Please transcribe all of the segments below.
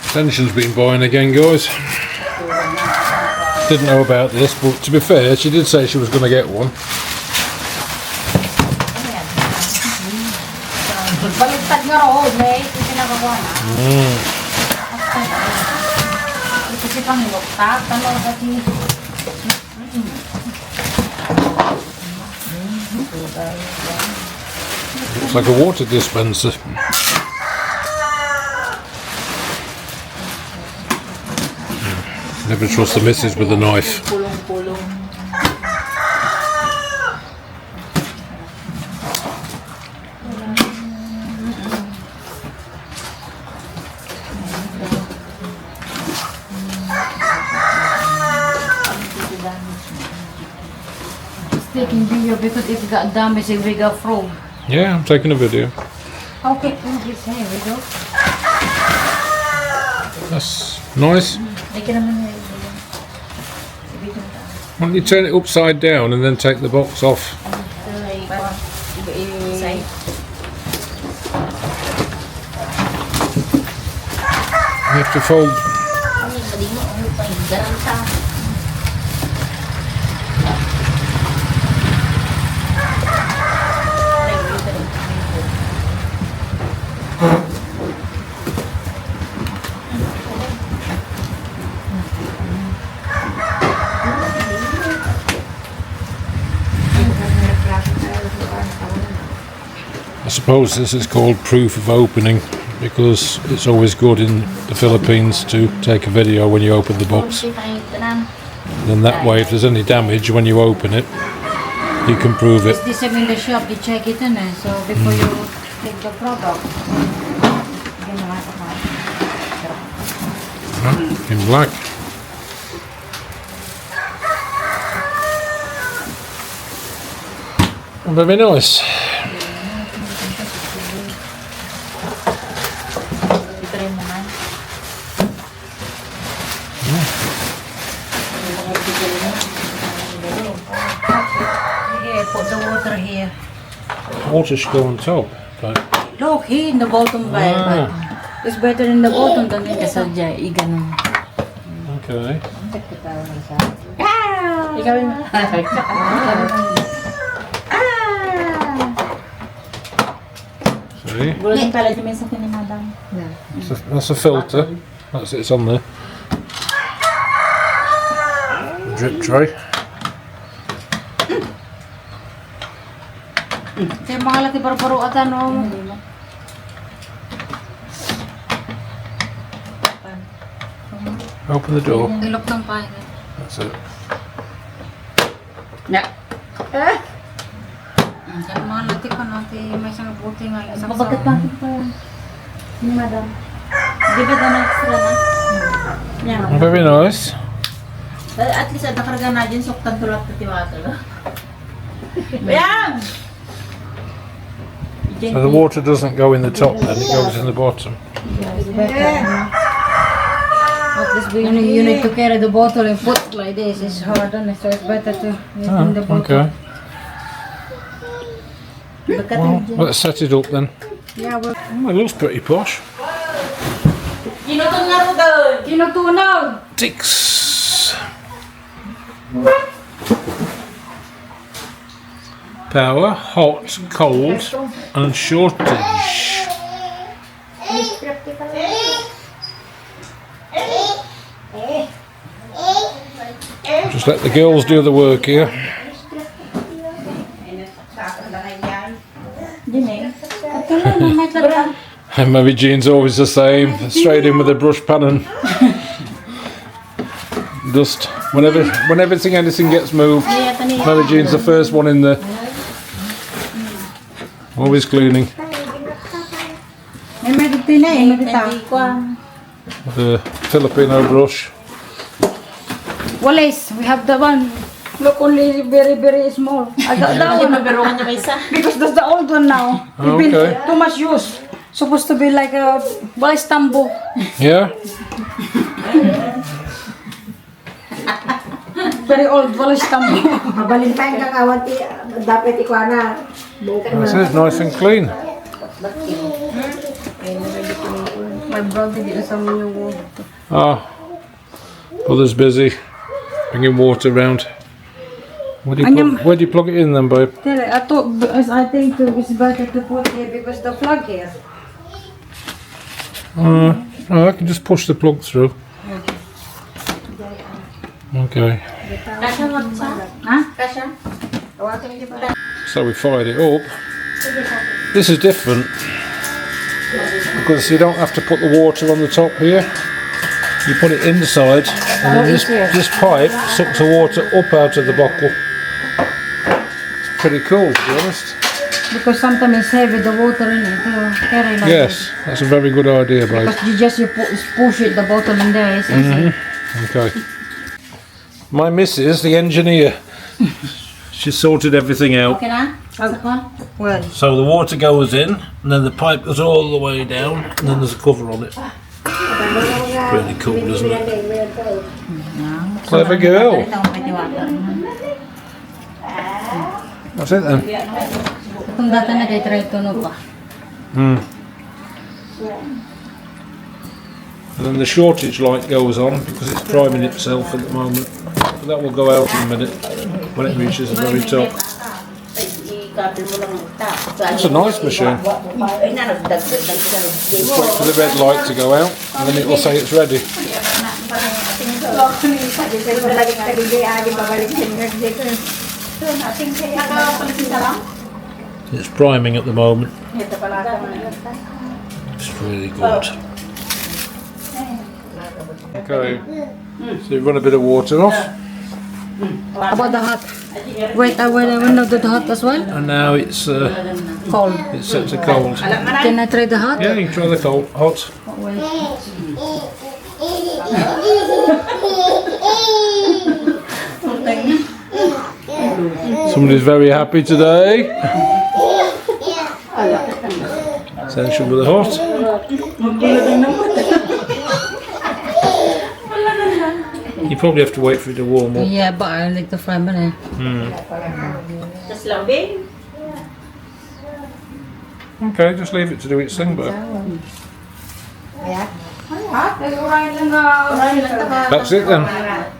Asensions been buying again, guys. Didn't know about this, but to be fair, she did say she was going to get one. Baliktad nga roon, may pinagawa na. Kasi pangiloktat, ano kasi. Looks like a water dispenser. Never trust the missus with a knife. Pulong-pulong. Taking video because it got damaged if we got from. Yeah, I'm taking a video. Okay, this here we go. That's nice. Why don't you turn it upside down and then take the box off? You have to fold. I suppose this is called proof of opening because it's always good in the Philippines to take a video when you open the box. Then that way, if there's any damage when you open it, you can prove it. It's the same in the shop, you check it in there, so before you take the product. In black. Very nice. Here, put the water here. Water should go on top. But Look, here in the bottom, but it's better in the bottom than in the sadya. okay. See? That's a filter. That's it, it's on there. Drip tray. Kaya mga laki baro-baro ata no. Open the door. Ilok ng pahay. That's it. Kaya mga laki pa natin, may isang buti nga. Bakit pa? Ni madam. Di ba naman extra na? Yan. Very nice. At least nakarga na dyan suktan tulad na tiwata. Yan! So the water doesn't go in the top then, it goes in the bottom. At least you need to carry the bottle and put like this. It's hard on it, so it's better to use in the bottle. Okay. Well, let's set it up then. Yeah, well. Oh, it looks pretty posh. Kinutunaw! Ticks. Power, hot, cold, and shortage. Just let the girls do the work here. And Mary Jean's always the same, straight in with a brush pan and dust. Whenever anything gets moved, Mary Jean's the first one in there. Always cleaning. The Filipino brush. Wallace, we have the one. Look, only very, very small. I got that one. Because that's the old one now. It's been Okay. too much use. Supposed to be like a Wallace tambo. Yeah? Very old Wallace tambo. Mabalintay ka kawati dapat ikwana. That's it, nice and clean. My brother did some new water. Ah, brother's busy bringing water around. Where do you plug it in then, babe? I thought, because I think it's better to put here because the plug here. Oh, I can just push the plug through. Okay. So we fired it up. This is different because you don't have to put the water on the top here. You put it inside, and then this pipe sucks the water up out of the bottle. It's pretty cool, to be honest. Because sometimes it's heavy, the water in it. Carry like Yes, that's a very good idea, babe. Because you push it, the bottle in there. It's easy. Okay. My missus, the engineer, she sorted everything out. Well, So the water goes in, and then the pipe goes all the way down, and then there's a cover on it. Really cool, isn't it? Clever girl. That's it then. kung dati nag-try tunog pa. And then the shortage light goes on because it's priming itself at the moment. But that will go out in a minute when it reaches the very top. That's a nice machine. Just wait for the red light to go out and then it will say it's ready. It's priming at the moment. It's really good. Okay, so you run a bit of water off. About the hot. Wait, I will not do the hot as well. And now it's Cold. it's set to cold. Can I try the hot? Yeah, you can try the cold, hot. Somebody's very happy today. Essential with the hot. You probably have to wait for it to warm up. Yeah, but I like the fry banana. Okay, just leave it to do its thing, but that's it then.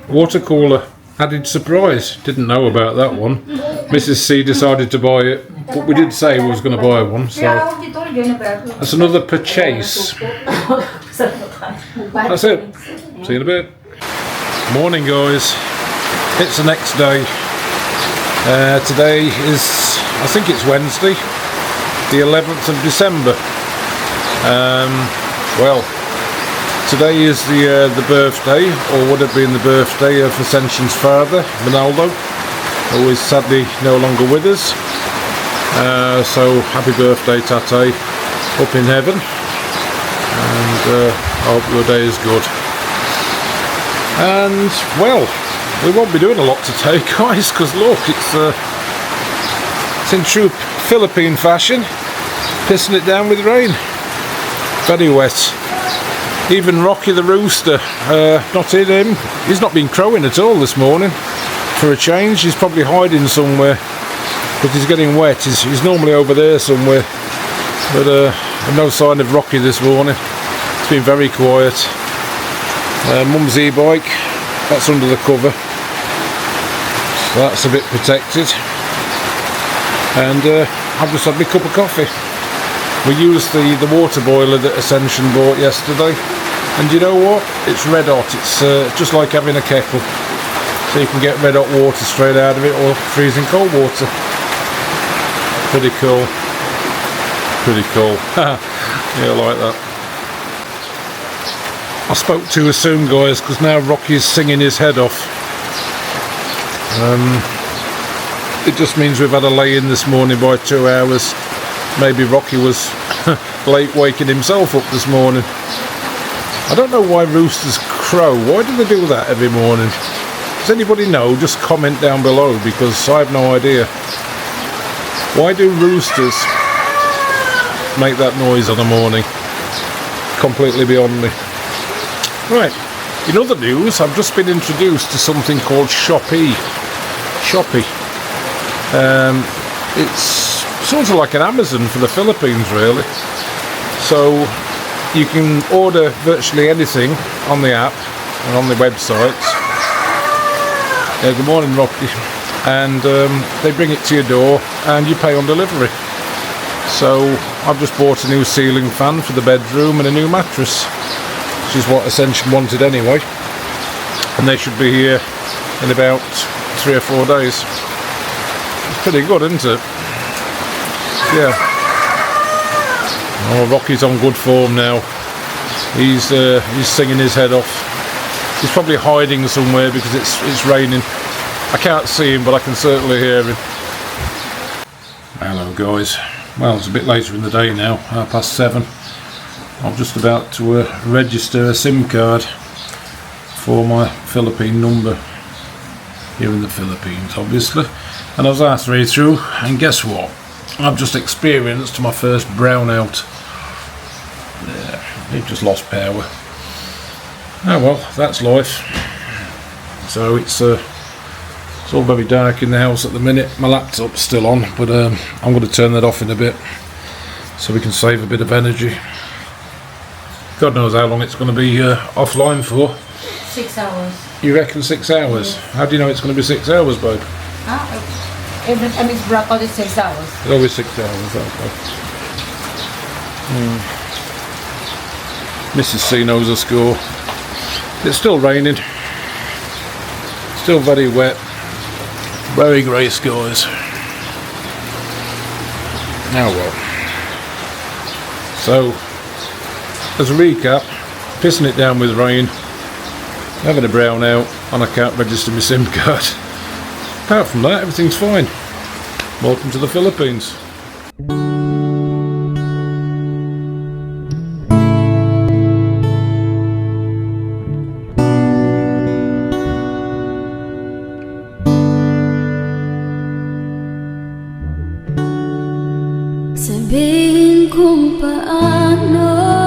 Water cooler. Added surprise. Didn't know about that one. Mrs. C decided to buy it, but we did say we was going to buy one, so that's another purchase. That's it. See you in a bit. Morning, guys. It's the next day. Today is, I think it's Wednesday, the 11th of December. Well, today is the birthday, or would have been the birthday of Asensions' father, Ronaldo, who is sadly no longer with us. So happy birthday, Tate, up in heaven, and I hope your day is good. And well, we won't be doing a lot today, guys, because look, it's in true Philippine fashion, pissing it down with rain. Very wet. Even Rocky the rooster, not in him. He's not been crowing at all this morning. For a change, he's probably hiding somewhere because he's getting wet. He's normally over there somewhere, but no sign of Rocky this morning. It's been very quiet. Mum's e-bike, that's under the cover, so that's a bit protected. And I've just had my cup of coffee. We used the water boiler that Ascension bought yesterday, and you know what? It's red hot. It's just like having a kettle, so you can get red hot water straight out of it, or freezing cold water. Pretty cool. Pretty cool. Yeah, I like that. I spoke too soon, guys, because now Rocky's singing his head off. It just means we've had a lay-in this morning by 2 hours. Maybe Rocky was late waking himself up this morning. I don't know why roosters crow. Why do they do that every morning? Does anybody know? Just comment down below, because I have no idea. Why do roosters make that noise on a morning? Completely beyond me. Right, in other news, I've just been introduced to something called Shopee. Shopee. It's sort of like an Amazon for the Philippines, really. So you can order virtually anything on the app and on the website. Yeah, good morning, Rocky. And they bring it to your door and you pay on delivery. So I've just bought a new ceiling fan for the bedroom and a new mattress, which is what Asensions wanted anyway. And they should be here in about 3 or 4 days. It's pretty good, isn't it? Yeah. Oh, Rocky's on good form now. He's singing his head off. He's probably hiding somewhere because it's raining. I can't see him, but I can certainly hear him. Hello guys. Well, it's a bit later in the day now, 7:30. I'm just about to register a SIM card for my Philippine number here in the Philippines, obviously. And I was halfway through, and guess what? I've just experienced my first brownout. Yeah, it just lost power. Oh well, that's life. So it's all very dark in the house at the minute. My laptop's still on, but I'm going to turn that off in a bit so we can save a bit of energy. God knows how long it's going to be offline for. 6 hours. You reckon 6 hours? Yes. How do you know it's going to be 6 hours, babe? Every time it's blackout, it's 6 hours. It's always 6 hours, okay. Mrs. C knows the score. It's still raining. Still very wet. Very grey skies. Now what? So, as a recap, pissing it down with rain, having a brownout, and I can't register my SIM card. Apart from that, everything's fine. Welcome to the Philippines. Sabihin kung paano